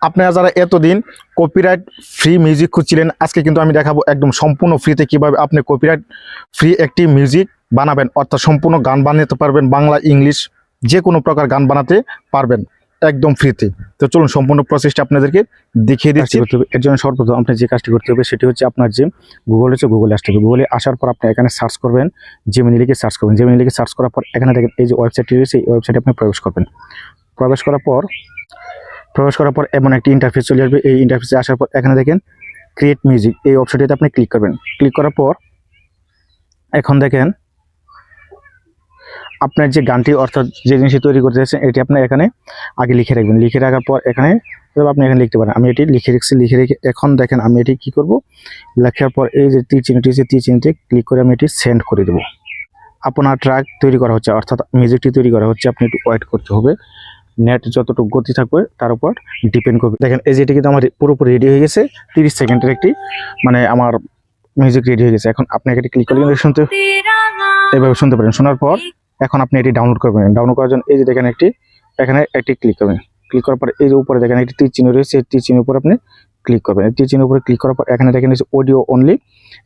আপনারা যারা এতদিন কপিরাইট ফ্রি মিউজিক খুঁজছিলেন, আজকে কিন্তু আমি দেখাবো একদম সম্পূর্ণ ফ্রিতে কিভাবে আপনি কপিরাইট ফ্রি একটি মিউজিক বানাবেন, অর্থাৎ সম্পূর্ণ গান বানাতে পারবেন, বাংলা ইংলিশ যে কোনো প্রকার গান বানাতে পারবেন একদম ফ্রিতে। তো চলুন সম্পূর্ণ প্রসেসটা আপনাদেরকে দেখিয়ে দিচ্ছি। এর জন্য সর্বপ্রথম আপনি যে কাজটি করতে হবে সেটি হচ্ছে আপনার যে গুগলে আসতে হবে। গুগলে আসার পর আপনি এখানে সার্চ করবেন, জেমিনি লিখে সার্চ করবেন। জেমিনি লিখে সার্চ করার পর এখানে দেখেন এই যে ওয়েবসাইটটি রয়েছে, এই ওয়েবসাইটে আপনি প্রবেশ করবেন। প্রবেশ করার পর এমন একটি ইন্টারফেস চলে আসবে। এই ইন্টারফেসে আসার পর এখানে দেখেন ক্রিয়েট মিউজিক, এই অপশনটিতে আপনি ক্লিক করবেন। ক্লিক করার পর এখন দেখেন আপনার যে গানটি অর্থাৎ যে জিনিসটি তৈরি করতে চাচ্ছেন এটি আপনি এখানে আগে লিখে রাখবেন। লিখে রাখার পর এখানে আপনি এখানে লিখতে পারেন। আমি এটি লিখে রেখে এখন দেখেন আমি এটি কি করব, লেখার পর এই যে তীর চিহ্নটি আছে, তীর চিহ্নতে ক্লিক করে আমি এটি সেন্ড করে দেবো। আপনার ট্র্যাক তৈরি করা হচ্ছে, অর্থাৎ মিউজিকটি তৈরি করা হচ্ছে। আপনি একটু ওয়েট করতে হবে, নেট যতটুকু গতি থাকবে তার উপর ডিপেন্ড করবে। দেখেন এই যেটি কিন্তু আমার পুরোপুরি রেডি হয়ে গেছে, 30 সেকেন্ডের একটি আমার মিউজিক রেডি হয়ে গেছে। এখন আপনি এটি ক্লিক করলে এইভাবে শুনতে পারেন। শোনার পর এখন আপনি এটি ডাউনলোড করবেন। ডাউনলোড করার জন্য এই যে দেখেন এখানে একটি ক্লিক করবেন। ক্লিক করার পর এই যে উপরে দেখেন একটি তীর চিহ্ন রয়েছে, এই তীর চিহ্নের উপর আপনি ক্লিক করবেন। এই তীর চিহ্নের উপরে ক্লিক করার পর এখানে দেখেন অডিও অনলি,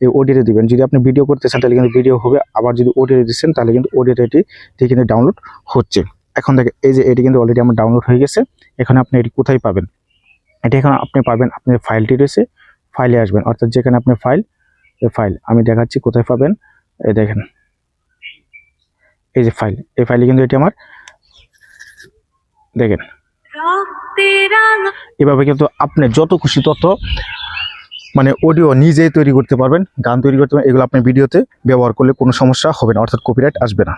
এই অডিওতে দিবেন। যদি আপনি ভিডিও করতে চান তাহলে কিন্তু ভিডিও হবে, আবার যদি অডিও দিচ্ছেন তাহলে কিন্তু অডিওতে এটি কিন্তু ডাউনলোড হচ্ছে। এখন দেখেন এই যে এটি কিন্তু অলরেডি আমার ডাউনলোড হয়ে গেছে। এখানে আপনি এটি কোথায় পাবেন, এটি এখন আপনি পাবেন আপনার ফাইলটি রয়েছে, ফাইলে আসবেন, অর্থাৎ যেখানে আপনি ফাইল আমি দেখাচ্ছি কোথায় পাবেন। এই দেখেন এই যে ফাইল, এই ফাইলে কিন্তু এটি আমার দেখেন। এভাবে কিন্তু আপনি যত খুশি তত অডিও নিজেই তৈরি করতে পারবেন, গান তৈরি করতে পারবেন। এগুলো আপনি ভিডিওতে ব্যবহার করলে কোনো সমস্যা হবে না, অর্থাৎ কপিরাইট আসবে না।